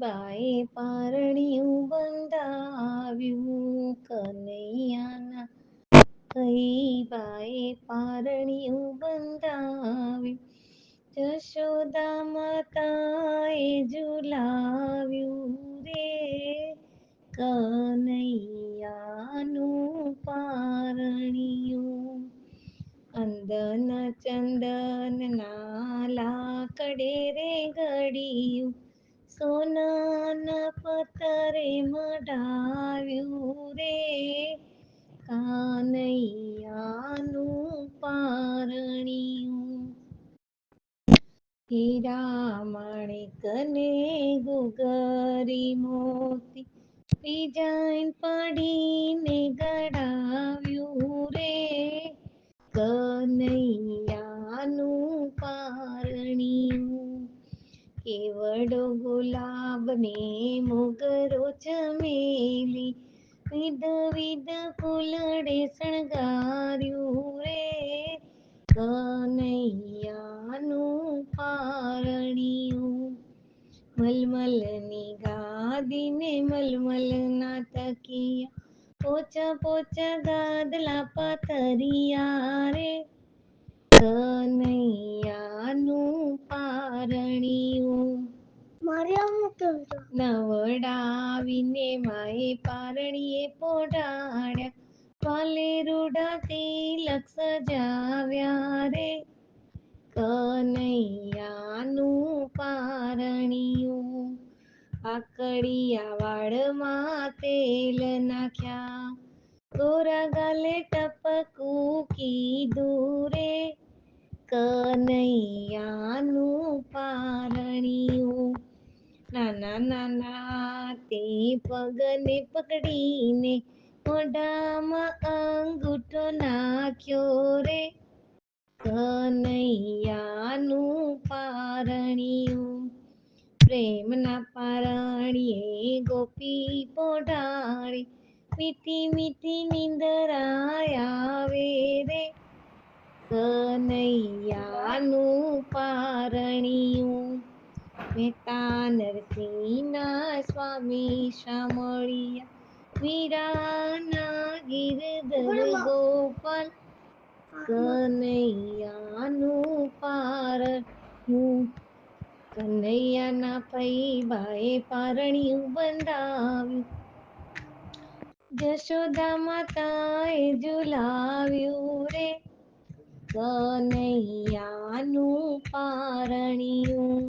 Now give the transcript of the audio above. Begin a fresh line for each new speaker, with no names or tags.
બાએ પારણિયું બંધાવ્યું કનૈયાના કઈ બાએ પારણિયું બંધાવ્યું જશોદા માતાએ ઝુલાવ્યું રે કનૈયાનું પારણિયું અંદન ચંદન ના લાકડે રે ઘડિયું સોનાના પથ્થરે મઢાવ્યું રે કાનૈયાનું પારણિયું હીરા માણેકને ગુગરી મોતી ડિઝાઇન પાડીને ગઢાવ્યું રે કનૈયાનું પારણિયું કેવડો ગુલાબ ને મોગરો ચમેલી વિધ વિધ ફૂલડે શણગાર્યું રે કનૈયાનું પારણિયું મલમલની ગાદીને મલમલના તકિયા પોચા પોચા ગાદલા પાથરિયા રે કનૈયાનું પારણિયું નવડાવીને માએ પારણીએ પોઢાડ્યા વાલે રૂડા તિલક સજાવ્યા રે કનૈયાનું પારણિયું આકડિયા વાળમાં તેલ નાખ્યા ગોરા ગાલે ટપકું કીધું રે કનૈયાનું પારણિયું નાના નાના તે પગને પકડીને મોઢામાં અંગૂઠો નાખ્યો રે કનૈયાનું પારણિયું પ્રેમના પારણીએ ગોપી પોઢાડી મીઠી મીઠી નિંદરા આવે રે કનૈયાનું પારણિયું મહેતા નરસિંહના સ્વામી શામળિયા વીરાના ગિરધર ગોપાલ કનૈયાનું પારણિયું કનૈયાના ફઈબાએ પારણિયું બંધાવ્યું જશોદા માતાએ ઝુલાવ્યું રે કનૈયાનું પારણિયું